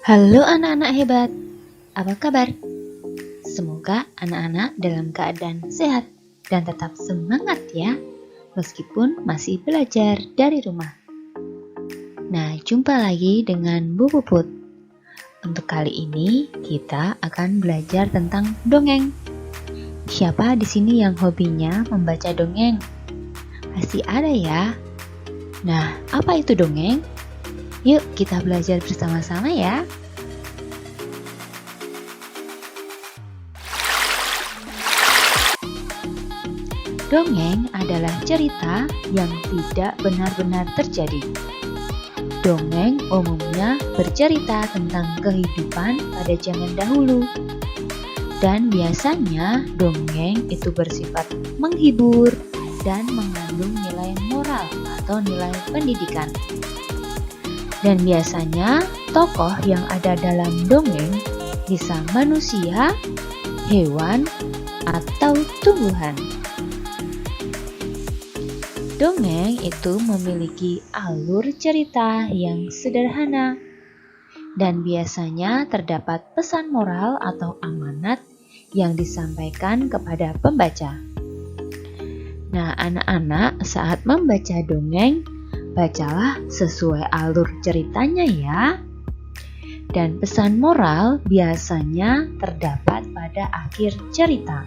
Halo anak-anak hebat, apa kabar? Semoga anak-anak dalam keadaan sehat dan tetap semangat ya, meskipun masih belajar dari rumah. Nah, jumpa lagi dengan Bu Puput. Untuk kali ini kita akan belajar tentang dongeng. Siapa di sini yang hobinya membaca dongeng? Pasti ada ya. Nah, apa itu dongeng? Yuk kita belajar bersama-sama ya. Dongeng adalah cerita yang tidak benar-benar terjadi. Dongeng umumnya bercerita tentang kehidupan pada zaman dahulu. Dan biasanya dongeng itu bersifat menghibur dan mengandung nilai moral atau nilai pendidikan. Dan biasanya tokoh yang ada dalam dongeng bisa manusia, hewan, atau tumbuhan. Dongeng itu memiliki alur cerita yang sederhana dan biasanya terdapat pesan moral atau amanat yang disampaikan kepada pembaca. Nah, anak-anak saat membaca dongeng, bacalah sesuai alur ceritanya ya. Dan pesan moral biasanya terdapat pada akhir cerita.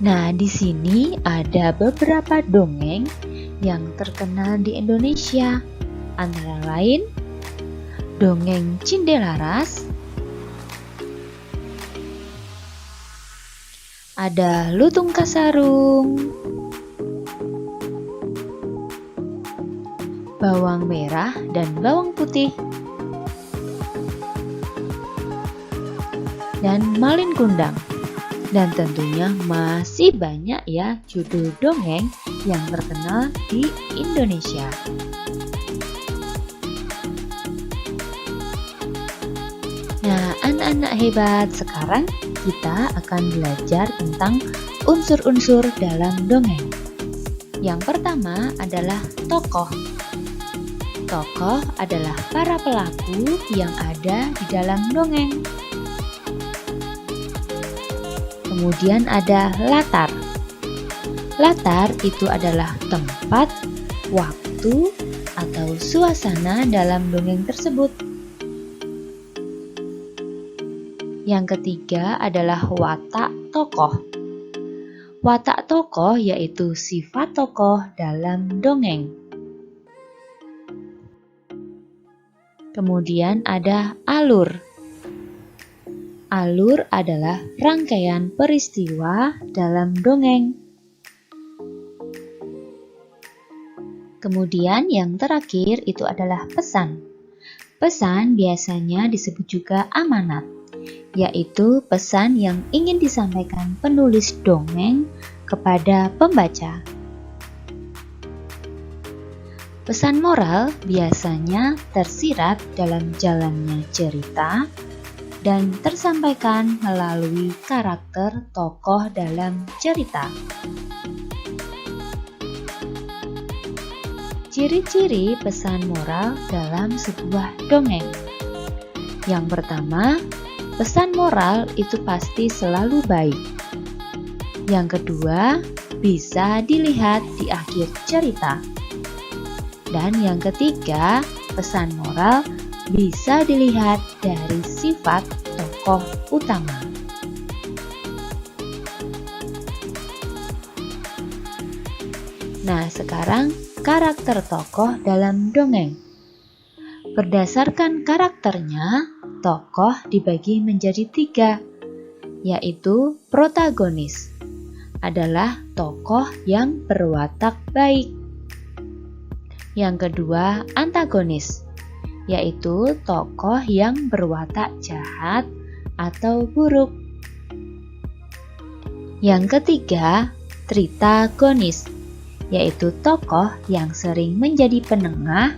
Nah, di sini ada beberapa dongeng yang terkenal di Indonesia, antara lain dongeng Cindelaras, ada Lutung Kasarung, Bawang Merah dan Bawang Putih, dan Malin Kundang. Dan tentunya masih banyak ya judul dongeng yang terkenal di Indonesia. Nah, anak-anak hebat, sekarang kita akan belajar tentang unsur-unsur dalam dongeng. Yang pertama adalah tokoh. Tokoh adalah para pelaku yang ada di dalam dongeng. Kemudian ada latar. Latar itu adalah tempat, waktu, atau suasana dalam dongeng tersebut. Yang ketiga adalah watak tokoh. Watak tokoh yaitu sifat tokoh dalam dongeng. Kemudian ada alur. Alur adalah rangkaian peristiwa dalam dongeng. Kemudian yang terakhir itu adalah pesan. Pesan biasanya disebut juga amanat, yaitu pesan yang ingin disampaikan penulis dongeng kepada pembaca. Pesan moral biasanya tersirat dalam jalannya cerita dan tersampaikan melalui karakter tokoh dalam cerita. Ciri-ciri pesan moral dalam sebuah dongeng. Yang pertama, pesan moral itu pasti selalu baik. Yang kedua, bisa dilihat di akhir cerita. Dan yang ketiga, pesan moral bisa dilihat dari sifat tokoh utama. Nah, sekarang karakter tokoh dalam dongeng. Berdasarkan karakternya, tokoh dibagi menjadi 3, yaitu protagonis adalah tokoh yang berwatak baik. Yang kedua, antagonis, yaitu tokoh yang berwatak jahat atau buruk. Yang ketiga, tritagonis, yaitu tokoh yang sering menjadi penengah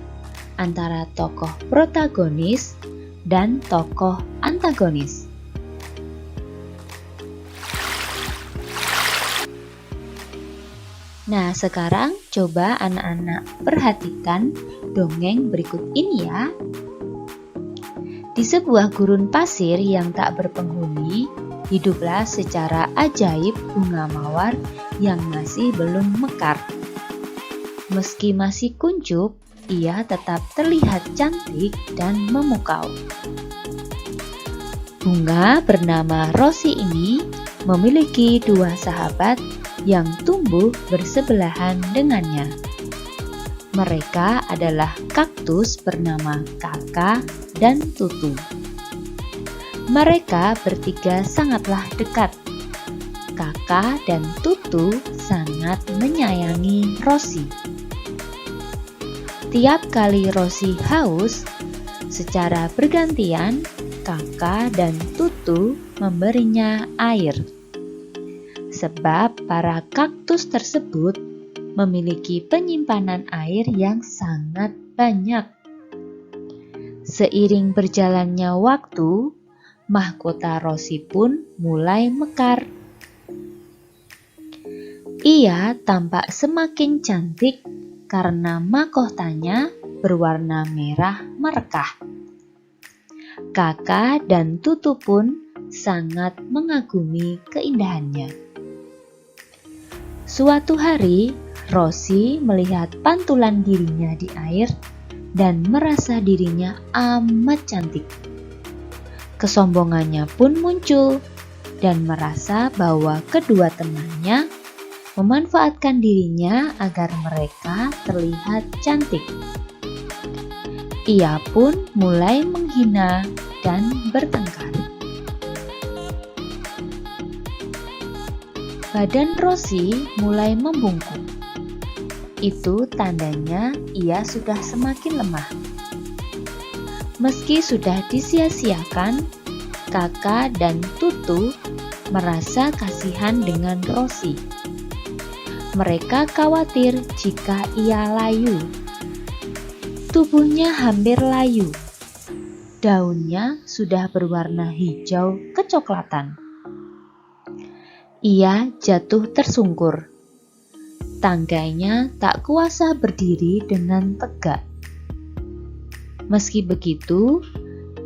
antara tokoh protagonis dan tokoh antagonis. Nah, sekarang coba anak-anak perhatikan dongeng berikut ini ya. Di sebuah gurun pasir yang tak berpenghuni, hiduplah secara ajaib bunga mawar yang masih belum mekar. Meski masih kuncup, ia tetap terlihat cantik dan memukau. Bunga bernama Rosi ini memiliki dua sahabat yang tumbuh bersebelahan dengannya. Mereka adalah kaktus bernama Kaka dan Tutu. Mereka bertiga sangatlah dekat. Kaka dan Tutu sangat menyayangi Rosi. Tiap kali Rosi haus, secara bergantian Kaka dan Tutu memberinya air. Sebab para kaktus tersebut memiliki penyimpanan air yang sangat banyak. Seiring berjalannya waktu, mahkota Rosi pun mulai mekar. Ia tampak semakin cantik karena mahkotanya berwarna merah merekah. Kaka dan Tutu pun sangat mengagumi keindahannya. Suatu hari, Rosi melihat pantulan dirinya di air dan merasa dirinya amat cantik. Kesombongannya pun muncul dan merasa bahwa kedua temannya memanfaatkan dirinya agar mereka terlihat cantik. Ia pun mulai menghina dan bertengkar. Badan Rosi mulai membungkuk. Itu tandanya ia sudah semakin lemah. Meski sudah disia-siakan, Kaka dan Tutu merasa kasihan dengan Rosi. Mereka khawatir jika ia layu. Tubuhnya hampir layu. Daunnya sudah berwarna hijau kecoklatan. Ia jatuh tersungkur. Tangganya tak kuasa berdiri dengan tegak. Meski begitu,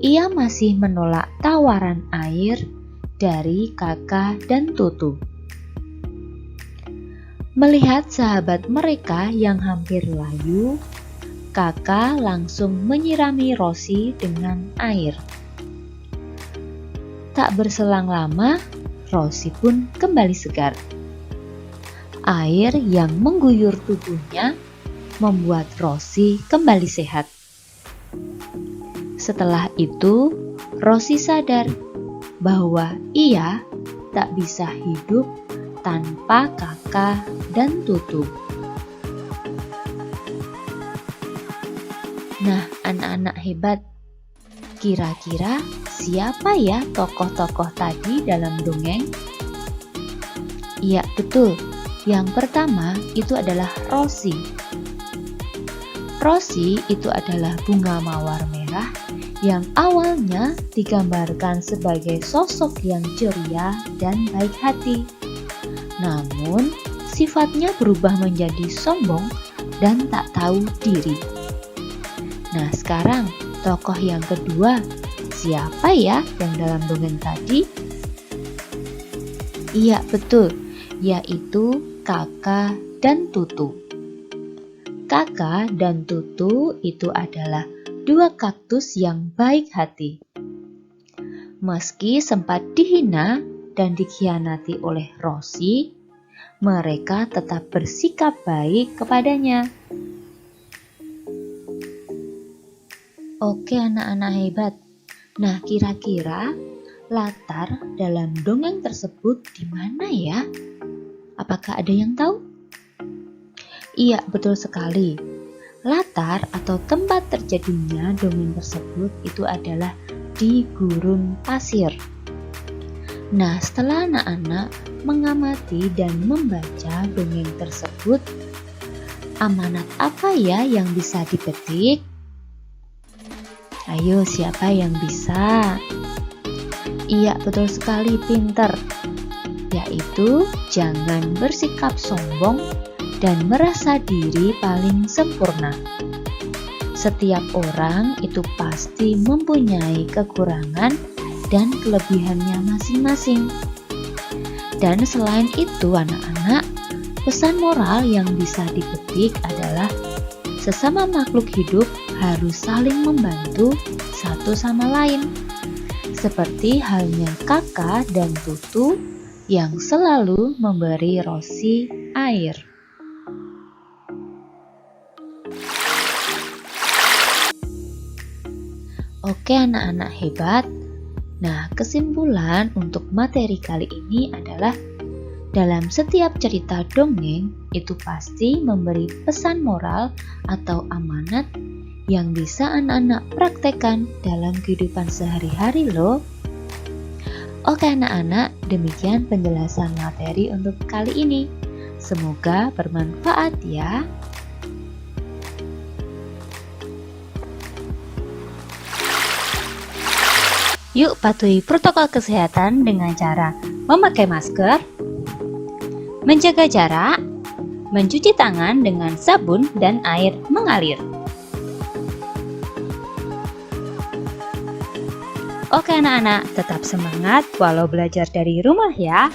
ia masih menolak tawaran air dari Kaka dan Tutu. Melihat sahabat mereka yang hampir layu, Kaka langsung menyirami Rosi dengan air. Tak berselang lama, Rosi pun kembali segar. Air yang mengguyur tubuhnya membuat Rosi kembali sehat. Setelah itu, Rosi sadar bahwa ia tak bisa hidup tanpa Kaka dan Tutu. Nah, anak-anak hebat, kira-kira siapa ya tokoh-tokoh tadi dalam dongeng? Iya, betul. Yang pertama itu adalah Rosi. Rosi itu adalah bunga mawar merah yang awalnya digambarkan sebagai sosok yang ceria dan baik hati. Namun, sifatnya berubah menjadi sombong dan tak tahu diri. Nah, sekarang tokoh yang kedua, siapa ya yang dalam dongeng tadi? Iya, betul, yaitu Kaka dan Tutu. Kaka dan Tutu itu adalah dua kaktus yang baik hati. Meski sempat dihina dan dikhianati oleh Rosi, mereka tetap bersikap baik kepadanya. Oke anak-anak hebat, nah kira-kira latar dalam dongeng tersebut di mana ya? Apakah ada yang tahu? Iya, betul sekali. Latar atau tempat terjadinya dongeng tersebut itu adalah di gurun pasir. Nah, setelah anak-anak mengamati dan membaca dongeng tersebut, amanat apa ya yang bisa dipetik? Ayo, siapa yang bisa? Iya, betul sekali, pinter. Yaitu jangan bersikap sombong dan merasa diri paling sempurna. Setiap orang itu pasti mempunyai kekurangan dan kelebihannya masing-masing. Dan selain itu anak-anak, pesan moral yang bisa dipetik adalah sesama makhluk hidup harus saling membantu satu sama lain. Seperti halnya kakak dan tutu yang selalu memberi Rosi air. Oke anak-anak hebat. Nah, kesimpulan untuk materi kali ini adalah dalam setiap cerita dongeng itu pasti memberi pesan moral atau amanat yang bisa anak-anak praktekkan dalam kehidupan sehari-hari loh. Oke anak-anak, demikian penjelasan materi untuk kali ini. Semoga bermanfaat ya. Yuk patuhi protokol kesehatan dengan cara memakai masker, menjaga jarak, mencuci tangan dengan sabun dan air mengalir. Oke anak-anak, tetap semangat walau belajar dari rumah ya.